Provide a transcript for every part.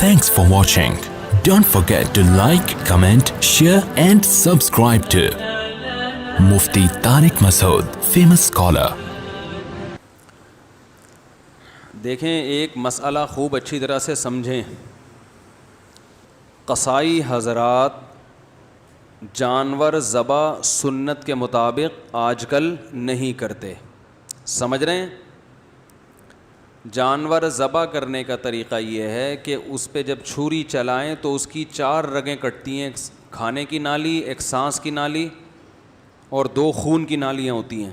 Thanks for watching. Don't forget to like, comment, share and subscribe to Mufti Tariq Masood, famous scholar. دیکھیں ایک مسئلہ خوب اچھی طرح سے سمجھیں. قصائی حضرات جانور ذبح سنت کے مطابق آج کل نہیں کرتے. سمجھ رہے ہیں؟ جانور ذبح کرنے کا طریقہ یہ ہے کہ اس پہ جب چھری چلائیں تو اس کی 4 رگیں کٹتی ہیں. ایک کھانے کی نالی, ایک سانس کی نالی اور 2 خون کی نالیاں ہوتی ہیں.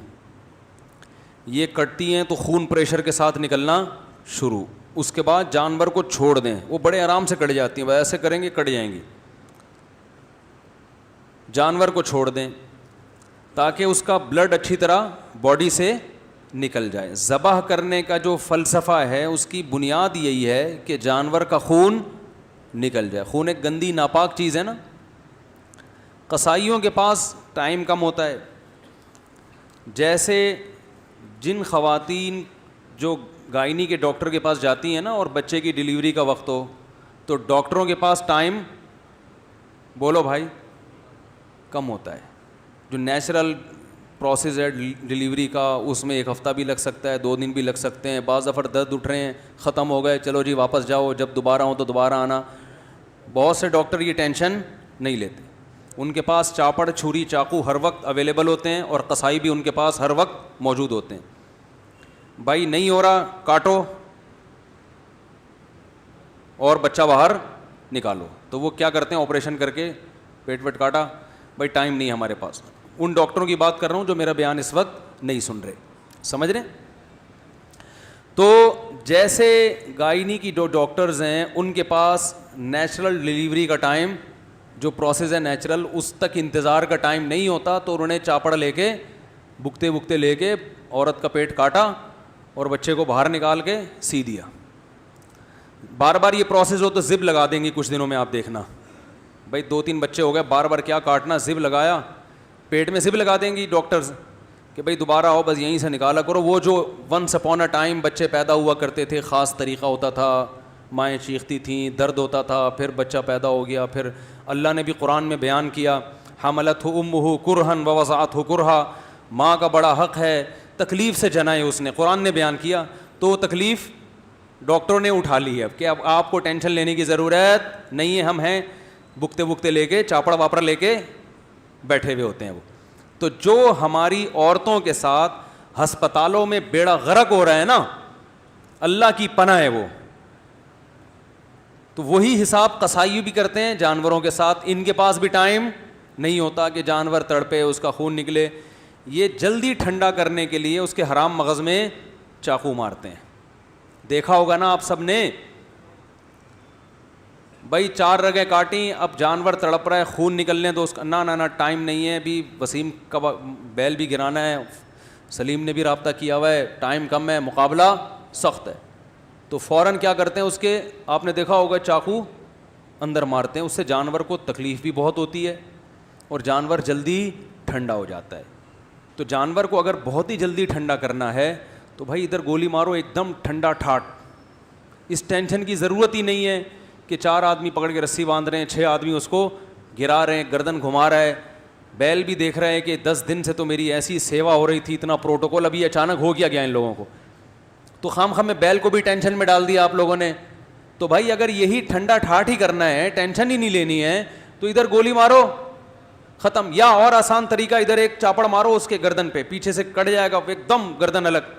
یہ کٹتی ہیں تو خون پریشر کے ساتھ نکلنا شروع. اس کے بعد جانور کو چھوڑ دیں, وہ بڑے آرام سے کٹ جاتی ہیں. ایسے کریں گے کٹ جائیں گی. جانور کو چھوڑ دیں تاکہ اس کا بلڈ اچھی طرح باڈی سے نکل جائے. ذبح کرنے کا جو فلسفہ ہے اس کی بنیاد یہی ہے کہ جانور کا خون نکل جائے. خون ایک گندی ناپاک چیز ہے نا. قصائیوں کے پاس ٹائم کم ہوتا ہے. جیسے جن خواتین جو گائنی کے ڈاکٹر کے پاس جاتی ہیں نا اور بچے کی ڈیلیوری کا وقت ہو تو ڈاکٹروں کے پاس ٹائم, بولو بھائی, کم ہوتا ہے. جو نیچرل پروسیس ہے ڈیلیوری کا اس میں 1 ہفتہ بھی لگ سکتا ہے, 2 دن بھی لگ سکتے ہیں. بعض دفعہ درد اٹھ رہے ہیں, ختم ہو گئے, چلو جی واپس جاؤ, جب دوبارہ ہو تو دوبارہ آنا. بہت سے ڈاکٹر یہ ٹینشن نہیں لیتے. ان کے پاس چاپڑ, چھری, چاقو ہر وقت اویلیبل ہوتے ہیں اور قصائی بھی ان کے پاس ہر وقت موجود ہوتے ہیں. بھائی نہیں ہو رہا, کاٹو اور بچہ باہر نکالو. تو وہ کیا کرتے ہیں, آپریشن کر کے پیٹ ویٹ کاٹا. بھائی ٹائم نہیں ہمارے پاس. ان ڈاکٹروں کی بات کر رہا ہوں جو میرا بیان اس وقت نہیں سن رہے. سمجھ رہے ہیں؟ تو جیسے گائنی کی جو ڈاکٹرز ہیں ان کے پاس نیچرل ڈیلیوری کا ٹائم, جو پروسیس ہے نیچرل, اس تک انتظار کا ٹائم نہیں ہوتا. تو انہوں نے چاپڑ لے کے بکتے بکتے لے کے عورت کا پیٹ کاٹا اور بچے کو باہر نکال کے سی دیا. بار بار یہ پروسیس ہو تو زب لگا دیں گی کچھ دنوں میں, آپ دیکھنا. بھائی 2-3 بچے ہو گئے, بار بار کیا کاٹنا, زب لگایا, پیٹ میں زب لگا دیں گی ڈاکٹرز کہ بھائی دوبارہ آؤ, بس یہیں سے نکالا کرو. وہ جو ونس اپون اے ٹائم بچے پیدا ہوا کرتے تھے, خاص طریقہ ہوتا تھا, مائیں چیختی تھیں, درد ہوتا تھا, پھر بچہ پیدا ہو گیا. پھر اللہ نے بھی قرآن میں بیان کیا, حملتہ امہ کرہن ووضعتہ کرہا, ماں کا بڑا حق ہے, تکلیف سے جنا ہے اس نے, قرآن نے بیان کیا. تو تکلیف ڈاکٹروں نے اٹھا لی ہے کہ اب آپ کو ٹینشن لینے کی ضرورت نہیں ہے, ہم ہیں. بکتے بکتے لے کے چاپڑ واپڑ لے کے بیٹھے ہوئے ہوتے ہیں وہ. تو جو ہماری عورتوں کے ساتھ ہسپتالوں میں بیڑا غرق ہو رہا ہے نا, اللہ کی پناہ ہے وہ. تو وہی حساب قصائی بھی کرتے ہیں جانوروں کے ساتھ. ان کے پاس بھی ٹائم نہیں ہوتا کہ جانور تڑپے, اس کا خون نکلے. یہ جلدی ٹھنڈا کرنے کے لیے اس کے حرام مغز میں چاقو مارتے ہیں. دیکھا ہوگا نا آپ سب نے. بھائی 4 رگیں کاٹیں, اب جانور تڑپ رہا ہے, خون نکلنے دو اس کا. نہ ٹائم نہیں ہے, ابھی وسیم کا بیل بھی گرانا ہے, سلیم نے بھی رابطہ کیا ہوا ہے, ٹائم کم ہے, مقابلہ سخت ہے. تو فوراً کیا کرتے ہیں, اس کے آپ نے دیکھا ہوگا چاقو اندر مارتے ہیں. اس سے جانور کو تکلیف بھی بہت ہوتی ہے اور جانور جلدی ٹھنڈا ہو جاتا ہے. تو جانور کو اگر بہت ہی جلدی ٹھنڈا کرنا ہے تو بھائی ادھر گولی مارو, ایک دم ٹھنڈا ٹھاٹ. اس ٹینشن کی ضرورت ہی نہیں ہے کہ 4 آدمی پکڑ کے رسی باندھ رہے ہیں, 6 آدمی اس کو گرا رہے ہیں, گردن گھما رہا ہے. بیل بھی دیکھ رہے ہیں کہ 10 دن سے تو میری ایسی سیوا ہو رہی تھی, اتنا پروٹوکول, ابھی اچانک ہو گیا ان لوگوں کو. تو خام میں بیل کو بھی ٹینشن میں ڈال دیا آپ لوگوں نے. تو بھائی اگر یہی ٹھنڈا ٹھاٹ ہی کرنا ہے, ٹینشن ہی نہیں لینی ہے, تو ادھر گولی مارو, ختم. یا اور آسان طریقہ, ادھر ایک چاپڑ مارو اس کے گردن پہ, پیچھے سے کٹ جائے گا ایک دم گردن الگ.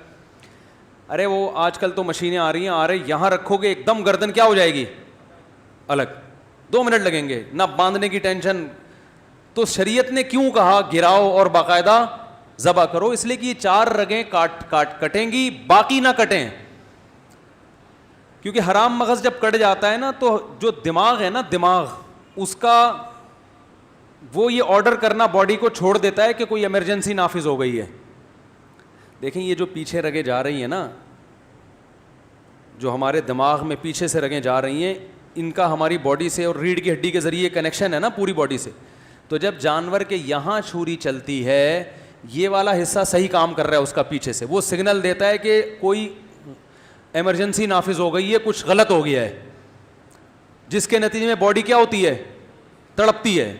ارے وہ آج کل تو مشینیں آ رہی ہیں, آ رہے یہاں رکھو گے ایک دم گردن کیا ہو جائے گی الگ, 2 منٹ لگیں گے, نہ باندھنے کی ٹینشن. تو شریعت نے کیوں کہا گراؤ اور باقاعدہ ذبح کرو؟ اس لیے کہ یہ 4 رگیں کٹیں گی, باقی نہ کٹیں. کیونکہ حرام مغز جب کٹ جاتا ہے نا تو جو دماغ ہے نا, دماغ اس کا وہ یہ آرڈر کرنا باڈی کو چھوڑ دیتا ہے کہ کوئی ایمرجنسی نافذ ہو گئی ہے. دیکھیں یہ جو پیچھے رگیں جا رہی ہیں نا, جو ہمارے دماغ میں پیچھے سے رگیں جا رہی ہیں, ان کا ہماری باڈی سے اور ریڑھ کی ہڈی کے ذریعے کنیکشن ہے نا پوری باڈی سے. تو جب جانور کے یہاں چھری چلتی ہے, یہ والا حصہ صحیح کام کر رہا ہے اس کا پیچھے سے, وہ سگنل دیتا ہے کہ کوئی ایمرجنسی نافذ ہو گئی ہے, کچھ غلط ہو گیا ہے. جس کے نتیجے میں باڈی کیا ہوتی ہے؟ تڑپتی ہے.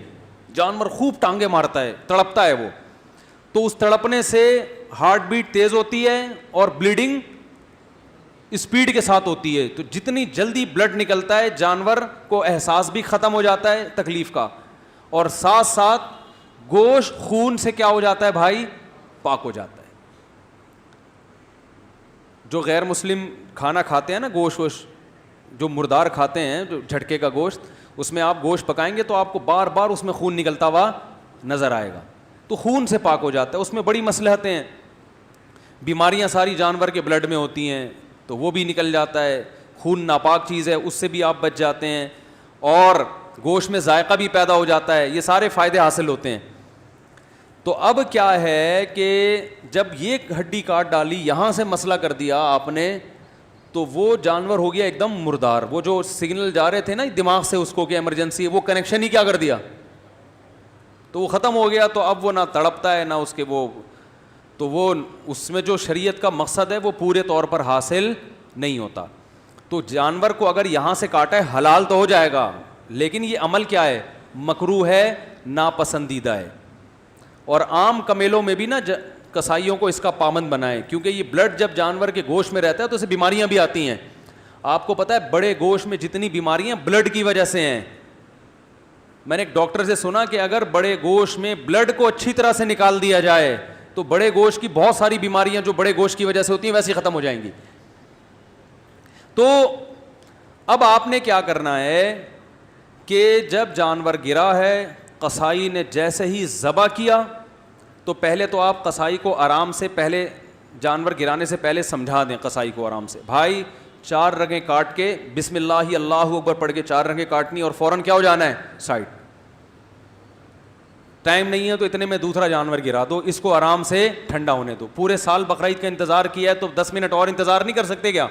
جانور خوب ٹانگیں مارتا ہے, تڑپتا ہے وہ, تو اس تڑپنے سے ہارٹ بیٹ تیز ہوتی ہے اور بلیڈنگ اسپیڈ کے ساتھ ہوتی ہے. تو جتنی جلدی بلڈ نکلتا ہے جانور کو احساس بھی ختم ہو جاتا ہے تکلیف کا, اور ساتھ ساتھ گوشت خون سے کیا ہو جاتا ہے بھائی؟ پاک ہو جاتا ہے. جو غیر مسلم کھانا کھاتے ہیں نا, گوشت جو مردار کھاتے ہیں, جو جھٹکے کا گوشت, اس میں آپ گوشت پکائیں گے تو آپ کو بار بار اس میں خون نکلتا ہوا نظر آئے گا. تو خون سے پاک ہو جاتا ہے. اس میں بڑی مصلحتیں ہیں. بیماریاں ساری جانور کے بلڈ میں ہوتی ہیں تو وہ بھی نکل جاتا ہے. خون ناپاک چیز ہے, اس سے بھی آپ بچ جاتے ہیں, اور گوشت میں ذائقہ بھی پیدا ہو جاتا ہے. یہ سارے فائدے حاصل ہوتے ہیں. تو اب کیا ہے کہ جب یہ ہڈی کاٹ ڈالی, یہاں سے مسئلہ کر دیا آپ نے, تو وہ جانور ہو گیا ایک دم مردار. وہ جو سگنل جا رہے تھے نا دماغ سے اس کو کہ ایمرجنسی ہے, وہ کنیکشن ہی کیا کر دیا, تو وہ ختم ہو گیا. تو اب وہ نہ تڑپتا ہے نہ اس کے وہ, تو وہ اس میں جو شریعت کا مقصد ہے وہ پورے طور پر حاصل نہیں ہوتا. تو جانور کو اگر یہاں سے کاٹا ہے حلال تو ہو جائے گا, لیکن یہ عمل کیا ہے؟ مکروہ ہے, ناپسندیدہ ہے. اور عام کمیلوں میں بھی نا کسائیوں کو اس کا پابند بنائیں, کیونکہ یہ بلڈ جب جانور کے گوشت میں رہتا ہے تو اسے بیماریاں بھی آتی ہیں. آپ کو پتہ ہے بڑے گوشت میں جتنی بیماریاں بلڈ کی وجہ سے ہیں. میں نے ایک ڈاکٹر سے سنا کہ اگر بڑے گوشت میں بلڈ کو اچھی طرح سے نکال دیا جائے تو بڑے گوشت کی بہت ساری بیماریاں جو بڑے گوشت کی وجہ سے ہوتی ہیں ویسے ختم ہو جائیں گی. تو اب آپ نے کیا کرنا ہے کہ جب جانور گرا ہے, قصائی نے جیسے ہی ذبح کیا, تو پہلے تو آپ قصائی کو آرام سے, پہلے جانور گرانے سے پہلے سمجھا دیں قصائی کو آرام سے, بھائی 4 رگیں کاٹ کے بسم اللہ اللہ اکبر پڑھ کے 4 رگیں کاٹنی, اور فوراً کیا ہو جانا ہے؟ سائڈ. ٹائم نہیں ہے تو اتنے میں دوسرا جانور گرا دو, اس کو آرام سے ٹھنڈا ہونے دو. پورے سال بقرعید کا انتظار کیا ہے تو 10 منٹ اور انتظار نہیں کر سکتے کیا؟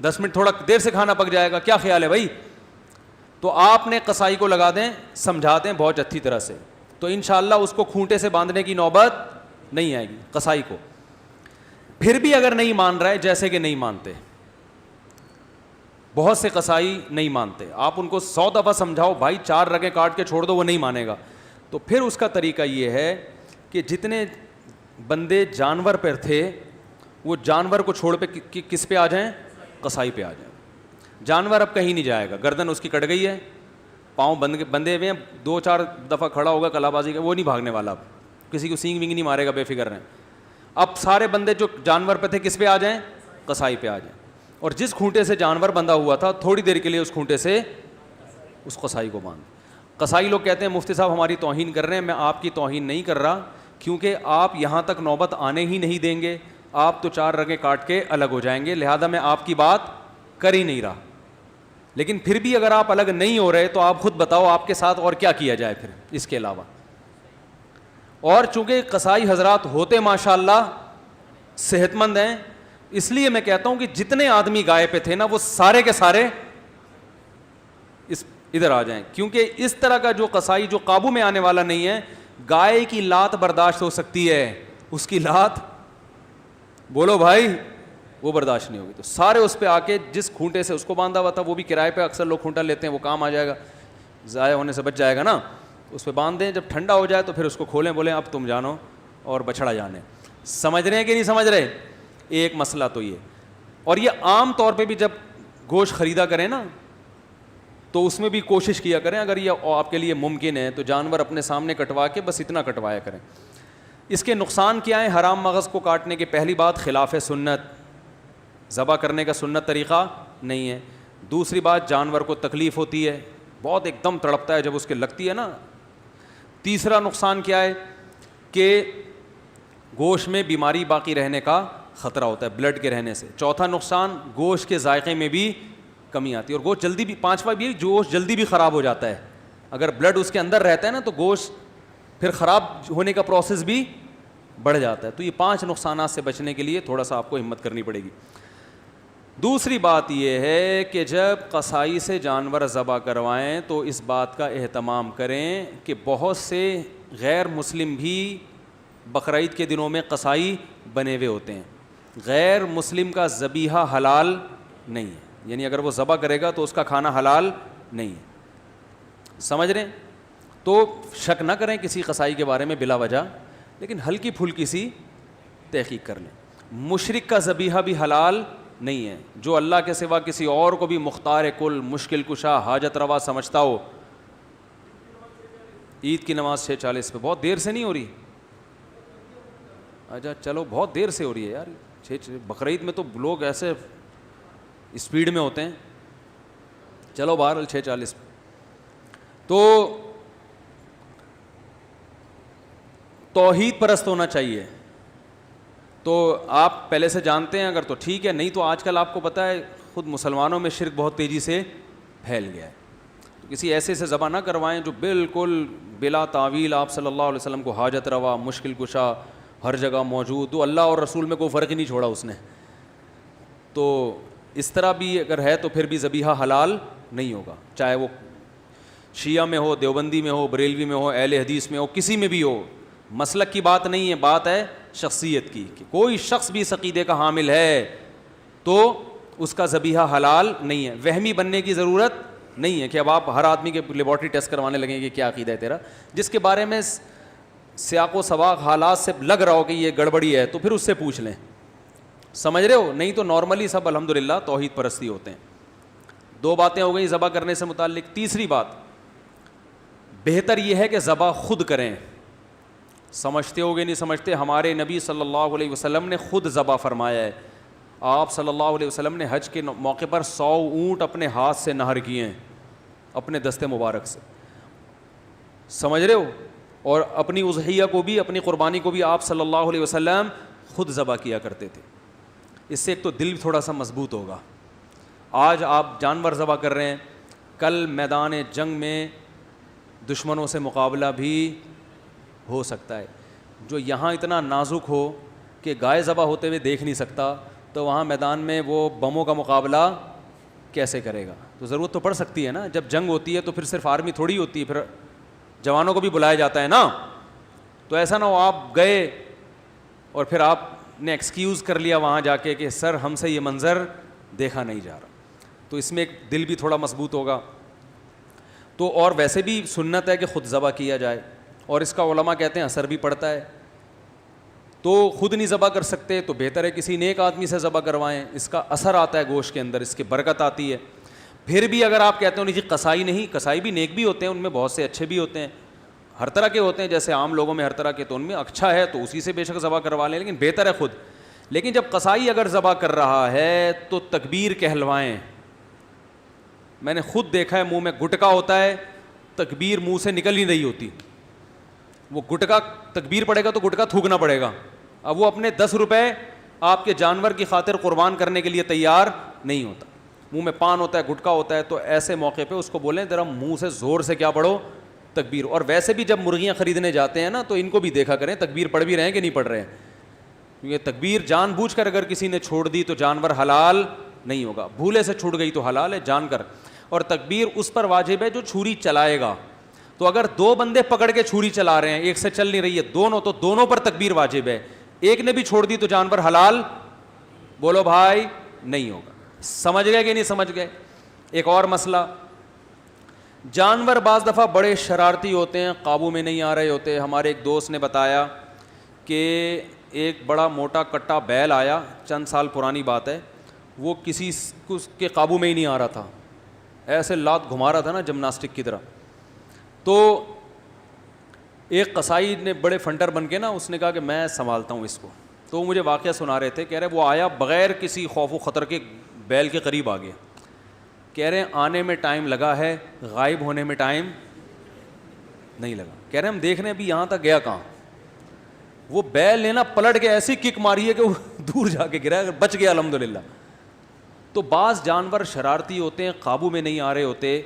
10 منٹ تھوڑا دیر سے کھانا پک جائے گا, کیا خیال ہے بھائی؟ تو آپ نے قصائی کو لگا دیں, سمجھا دیں بہت اچھی طرح سے, تو انشاءاللہ اس کو کھونٹے سے باندھنے کی نوبت نہیں آئے گی قصائی کو. پھر بھی اگر نہیں مان رہا ہے, جیسے کہ نہیں مانتے, بہت سے قصائی نہیں مانتے, آپ ان کو 100 دفعہ سمجھاؤ بھائی 4 رگیں کاٹ کے چھوڑ دو, وہ نہیں مانے گا. تو پھر اس کا طریقہ یہ ہے کہ جتنے بندے جانور پر تھے وہ جانور کو چھوڑ پہ کس پہ آ جائیں؟ قصائی پہ آ جائیں. جانور اب کہیں نہیں جائے گا, گردن اس کی کٹ گئی ہے, پاؤں بندے ہوئے ہیں, 2-4 دفعہ کھڑا ہوگا کلا بازی کا, وہ نہیں بھاگنے والا, اب کسی کو سینگ وینگ نہیں مارے گا, بے فکر رہیں. اب سارے بندے جو جانور پہ تھے کس پہ آ جائیں؟ قصائی پہ آ جائیں. اور جس کھونٹے سے جانور بندھا ہوا تھا تھوڑی دیر کے لیے اس کھونٹے سے اس قصائی کو باندھ. قصائی لوگ کہتے ہیں مفتی صاحب ہماری توہین کر رہے ہیں. میں آپ کی توہین نہیں کر رہا, کیونکہ آپ یہاں تک نوبت آنے ہی نہیں دیں گے. آپ تو 4 رگیں کاٹ کے الگ ہو جائیں گے, لہذا میں آپ کی بات کر ہی نہیں رہا. لیکن پھر بھی اگر آپ الگ نہیں ہو رہے تو آپ خود بتاؤ آپ کے ساتھ اور کیا کیا جائے پھر اس کے علاوہ. اور چونکہ قصائی حضرات ہوتے ماشاءاللہ صحت مند ہیں, اس لیے میں کہتا ہوں کہ جتنے آدمی گائے پہ تھے نا وہ سارے کے سارے ادھر آ جائیں, کیونکہ اس طرح کا جو قصائی جو قابو میں آنے والا نہیں ہے. گائے کی لات برداشت ہو سکتی ہے, اس کی لات بولو بھائی وہ برداشت نہیں ہوگی. تو سارے اس پہ آ کے جس کھونٹے سے اس کو باندھا ہوا تھا, وہ بھی کرائے پہ اکثر لوگ کھونٹا لیتے ہیں, وہ کام آ جائے گا, ضائع ہونے سے بچ جائے گا نا, اس پہ باندھ دیں. جب ٹھنڈا ہو جائے تو پھر اس کو کھولیں, بولیں اب تم جانو اور بچھڑا جانے. سمجھ رہے ہیں کہ نہیں سمجھ رہے؟ ایک مسئلہ تو یہ. اور یہ عام طور پہ بھی جب گوشت خریدا کریں نا تو اس میں بھی کوشش کیا کریں, اگر یہ آپ کے لیے ممکن ہے تو جانور اپنے سامنے کٹوا کے بس اتنا کٹوایا کریں. اس کے نقصان کیا ہیں؟ حرام مغز کو کاٹنے کی پہلی بات خلاف سنت, ذبح کرنے کا سنت طریقہ نہیں ہے. دوسری بات جانور کو تکلیف ہوتی ہے, بہت ایک دم تڑپتا ہے جب اس کے لگتی ہے نا. تیسرا نقصان کیا ہے کہ گوشت میں بیماری باقی رہنے کا خطرہ ہوتا ہے بلڈ کے رہنے سے. چوتھا نقصان گوشت کے ذائقے میں بھی کمی آتی ہے, اور گوشت جلدی بھی, پانچواں بھی گوشت جلدی بھی خراب ہو جاتا ہے. اگر بلڈ اس کے اندر رہتا ہے نا تو گوشت پھر خراب ہونے کا پروسیس بھی بڑھ جاتا ہے. تو یہ 5 نقصانات سے بچنے کے لیے تھوڑا سا آپ کو ہمت کرنی پڑے گی. دوسری بات یہ ہے کہ جب قصائی سے جانور ذبح کروائیں تو اس بات کا اہتمام کریں کہ بہت سے غیر مسلم بھی بقرعید کے دنوں میں قصائی بنے ہوئے ہوتے ہیں. غیر مسلم کا ذبیحہ حلال نہیں ہے. یعنی اگر وہ ذبح کرے گا تو اس کا کھانا حلال نہیں ہے. سمجھ رہے ہیں؟ تو شک نہ کریں کسی قصائی کے بارے میں بلا وجہ, لیکن ہلکی پھلکی سی تحقیق کر لیں. مشرک کا ذبیحہ بھی حلال نہیں ہے. جو اللہ کے سوا کسی اور کو بھی مختار کل, مشکل کشا, حاجت روا سمجھتا ہو. عید کی نماز 6:40 پہ, بہت دیر سے نہیں ہو رہی؟ اچھا چلو, بہت دیر سے ہو رہی ہے یار. بقرعید میں تو لوگ ایسے اسپیڈ میں ہوتے ہیں. چلو بہرحال 6:40 پہ. تو توحید پرست ہونا چاہیے. تو آپ پہلے سے جانتے ہیں اگر تو ٹھیک ہے, نہیں تو آج کل آپ کو پتہ ہے خود مسلمانوں میں شرک بہت تیزی سے پھیل گیا ہے. تو کسی ایسے سے ذبح نہ کروائیں جو بالکل بلا تعویل آپ صلی اللہ علیہ وسلم کو حاجت روا, مشکل کشا, ہر جگہ موجود, تو اللہ اور رسول میں کوئی فرق ہی نہیں چھوڑا اس نے. تو اس طرح بھی اگر ہے تو پھر بھی ذبیحہ حلال نہیں ہوگا, چاہے وہ شیعہ میں ہو, دیوبندی میں ہو, بریلوی میں ہو, اہل حدیث میں ہو, کسی میں بھی ہو. مسلک کی بات نہیں ہے, بات ہے شخصیت کی, کہ کوئی شخص بھی اس عقیدے کا حامل ہے تو اس کا ذبیحہ حلال نہیں ہے. وہمی بننے کی ضرورت نہیں ہے کہ اب آپ ہر آدمی کے لیبارٹری ٹیسٹ کروانے لگیں کہ کیا عقیدہ ہے تیرا. جس کے بارے میں سیاق و سباق حالات سے لگ رہا ہو کہ یہ گڑبڑی ہے تو پھر اس سے پوچھ لیں. سمجھ رہے ہو؟ نہیں تو نارملی سب الحمدللہ توحید پرستی ہوتے ہیں. 2 باتیں ہو گئیں ذبح کرنے سے متعلق. تیسری بات, بہتر یہ ہے کہ ذبح خود کریں. سمجھتے ہو گے نہیں سمجھتے, ہمارے نبی صلی اللہ علیہ وسلم نے خود ذبح فرمایا ہے. آپ صلی اللہ علیہ وسلم نے حج کے موقع پر 100 اونٹ اپنے ہاتھ سے نہر کیے ہیں, اپنے دستے مبارک سے. سمجھ رہے ہو؟ اور اپنی اضحیہ کو بھی, اپنی قربانی کو بھی آپ صلی اللہ علیہ وسلم خود ذبح کیا کرتے تھے. اس سے ایک تو دل تھوڑا سا مضبوط ہوگا. آج آپ جانور ذبح کر رہے ہیں, کل میدان جنگ میں دشمنوں سے مقابلہ بھی ہو سکتا ہے. جو یہاں اتنا نازک ہو کہ گائے ذبح ہوتے ہوئے دیکھ نہیں سکتا, تو وہاں میدان میں وہ بموں کا مقابلہ کیسے کرے گا؟ تو ضرورت تو پڑ سکتی ہے نا. جب جنگ ہوتی ہے تو پھر صرف آرمی تھوڑی ہوتی ہے, پھر جوانوں کو بھی بلایا جاتا ہے نا. تو ایسا نہ ہو آپ گئے اور پھر آپ نے ایکسکیوز کر لیا وہاں جا کے کہ سر ہم سے یہ منظر دیکھا نہیں جا رہا. تو اس میں ایک دل بھی تھوڑا مضبوط ہوگا. تو اور ویسے بھی سنت ہے کہ خود ذبح کیا جائے, اور اس کا علماء کہتے ہیں اثر بھی پڑتا ہے. تو خود نہیں ذبح کر سکتے تو بہتر ہے کسی نیک آدمی سے ذبح کروائیں, اس کا اثر آتا ہے گوشت کے اندر, اس کی برکت آتی ہے. پھر بھی اگر آپ کہتے ہو نہیں جی قصائی نہیں, قصائی بھی نیک بھی ہوتے ہیں, ان میں بہت سے اچھے بھی ہوتے ہیں, ہر طرح کے ہوتے ہیں, جیسے عام لوگوں میں ہر طرح کے, تو ان میں اچھا ہے تو اسی سے بے شک ذبح کروا لیں, لیکن بہتر ہے خود. لیکن جب قصائی اگر ذبح کر رہا ہے تو تکبیر کہلوائیں. میں نے خود دیکھا ہے, منہ میں گٹکا ہوتا ہے, تکبیر منہ سے نکل ہی نہیں ہوتی. وہ گٹکا تکبیر پڑے گا تو گٹکا تھوکنا پڑے گا. اب وہ اپنے 10 روپے آپ کے جانور کی خاطر قربان کرنے کے لیے تیار نہیں ہوتا. منہ میں پان ہوتا ہے, گٹکا ہوتا ہے, تو ایسے موقع پہ اس کو بولیں ذرا منہ سے زور سے کیا پڑھو, تکبیر. اور ویسے بھی جب مرغیاں خریدنے جاتے ہیں نا تو ان کو بھی دیکھا کریں تکبیر پڑھ بھی رہے ہیں کہ نہیں پڑھ رہے ہیں, کیونکہ تکبیر جان بوجھ کر اگر کسی نے چھوڑ دی تو جانور حلال نہیں ہوگا. بھولے سے چھوٹ گئی تو حلال ہے جان کر. اور تکبیر اس پر واجب ہے جو چھری چلائے گا. تو اگر 2 بندے پکڑ کے چھری چلا رہے ہیں, ایک سے چل نہیں رہی ہے, دونوں, تو دونوں پر تکبیر واجب ہے. ایک نے بھی چھوڑ دی تو جانور حلال, بولو بھائی, نہیں ہوگا. سمجھ گئے کہ نہیں سمجھ گئے؟ ایک اور مسئلہ, جانور بعض دفعہ بڑے شرارتی ہوتے ہیں, قابو میں نہیں آ رہے ہوتے. ہمارے ایک دوست نے بتایا کہ ایک بڑا موٹا کٹا بیل آیا, چند سال پرانی بات ہے, وہ کسی کے قابو میں ہی نہیں آ رہا تھا, ایسے لات گھما رہا تھا نا جمناسٹک کی طرح. تو ایک قصائی نے بڑے فنٹر بن کے نا, اس نے کہا کہ میں سنبھالتا ہوں اس کو. تو وہ مجھے واقعہ سنا رہے تھے, کہہ رہے وہ آیا بغیر کسی خوف و خطر کے بیل کے قریب آ گیا. کہہ رہے آنے میں ٹائم لگا ہے, غائب ہونے میں ٹائم نہیں لگا. کہہ رہے ہم دیکھ رہے ہیں ابھی یہاں تک گیا کہاں. وہ بیل نے نا پلٹ کے ایسی کک ماری ہے کہ وہ دور جا کے گرا, بچ گیا الحمدللہ. تو بعض جانور شرارتی ہوتے ہیں, قابو میں نہیں آ رہے ہوتے,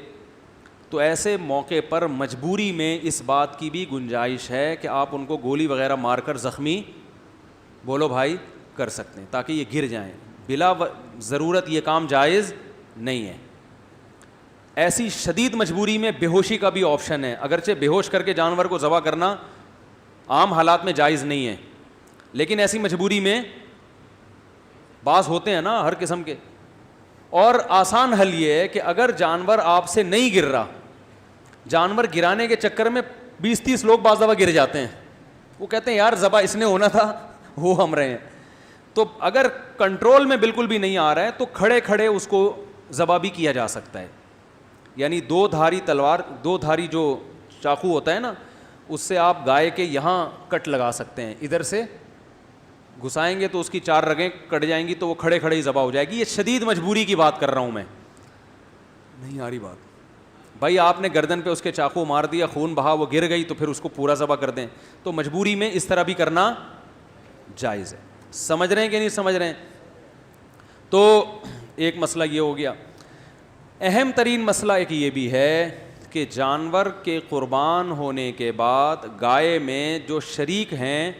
تو ایسے موقع پر مجبوری میں اس بات کی بھی گنجائش ہے کہ آپ ان کو گولی وغیرہ مار کر زخمی, بولو بھائی, کر سکتے ہیں تاکہ یہ گر جائیں. بلا ضرورت یہ کام جائز نہیں ہے. ایسی شدید مجبوری میں بے ہوشی کا بھی آپشن ہے, اگرچہ بے ہوش کر کے جانور کو ذبح کرنا عام حالات میں جائز نہیں ہے, لیکن ایسی مجبوری میں بعض ہوتے ہیں نا ہر قسم کے, اور آسان حل یہ ہے کہ اگر جانور آپ سے نہیں گر رہا, جانور گرانے کے چکر میں 20-30 لوگ بعض دفعہ گر جاتے ہیں, وہ کہتے ہیں یار ذبح اس نے ہونا تھا, وہ ہم رہے ہیں. تو اگر کنٹرول میں بالکل بھی نہیں آ رہا ہے تو کھڑے کھڑے اس کو ذبح بھی کیا جا سکتا ہے. یعنی 2 دھاری تلوار, 2 دھاری جو چاقو ہوتا ہے نا, اس سے آپ گائے کے یہاں کٹ لگا سکتے ہیں, ادھر سے گھسائیں گے تو اس کی 4 رگیں کٹ جائیں گی, تو وہ کھڑے کھڑے ہی ذبح ہو جائے گی. یہ شدید مجبوری کی بات کر رہا ہوں میں, نہیں آ رہی بات. بھائی آپ نے گردن پہ اس کے چاقو مار دیا, خون بہا, وہ گر گئی, تو پھر اس کو پورا ذبح کر دیں. تو مجبوری میں اس طرح بھی کرنا جائز ہے. سمجھ رہے ہیں کہ نہیں سمجھ رہے ہیں؟ تو ایک مسئلہ یہ ہو گیا. اہم ترین مسئلہ ایک یہ بھی ہے کہ جانور کے قربان ہونے کے بعد گائے میں جو شریک ہیں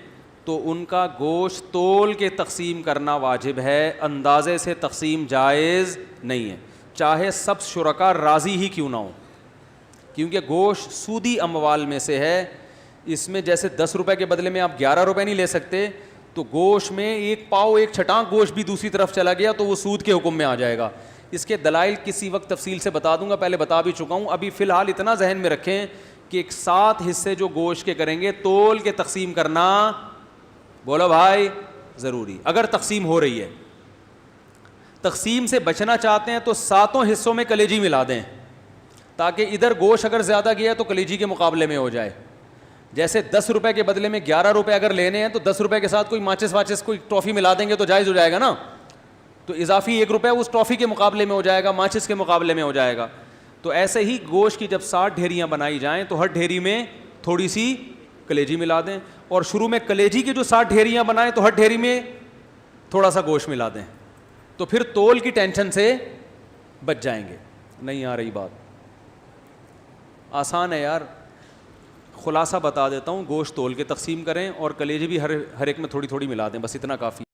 تو ان کا گوشت تول کے تقسیم کرنا واجب ہے, اندازے سے تقسیم جائز نہیں ہے, چاہے سب شرکا راضی ہی کیوں نہ ہو. کیونکہ گوشت سودی اموال میں سے ہے. اس میں جیسے 10 روپے کے بدلے میں آپ 11 روپے نہیں لے سکتے, تو گوشت میں 1 پاؤ 1 چھٹانک گوشت بھی دوسری طرف چلا گیا تو وہ سود کے حکم میں آ جائے گا. اس کے دلائل کسی وقت تفصیل سے بتا دوں گا, پہلے بتا بھی چکا ہوں. ابھی فی الحال اتنا ذہن میں رکھیں کہ 7 حصے جو گوشت کے کریں گے تول کے تقسیم کرنا, بولو بھائی, ضروری. اگر تقسیم ہو رہی ہے, تقسیم سے بچنا چاہتے ہیں تو 7 حصوں میں کلیجی ملا دیں, تاکہ ادھر گوشت اگر زیادہ گیا تو کلیجی کے مقابلے میں ہو جائے. جیسے 10 روپے کے بدلے میں 11 روپے اگر لینے ہیں تو 10 روپے کے ساتھ کوئی ماچس واچس کوئی ٹرافی ملا دیں گے تو جائز ہو جائے گا نا, تو اضافی 1 روپے اس ٹرافی کے مقابلے میں ہو جائے گا, ماچس کے مقابلے میں ہو جائے گا. تو ایسے ہی گوشت کی جب 60 ڈھیریاں بنائی جائیں تو ہر ڈھیری میں تھوڑی سی کلیجی ملا دیں, اور شروع میں کلیجی کی جو 60 ڈھیریاں بنائیں تو ہر ڈھیری میں تھوڑا سا گوشت ملا دیں, تو پھر تول کی ٹینشن سے بچ جائیں گے. نہیں آ رہی بات؟ آسان ہے یار, خلاصہ بتا دیتا ہوں. گوشت تول کے تقسیم کریں اور کلیجی بھی ہر ایک میں تھوڑی تھوڑی ملا دیں, بس اتنا کافی.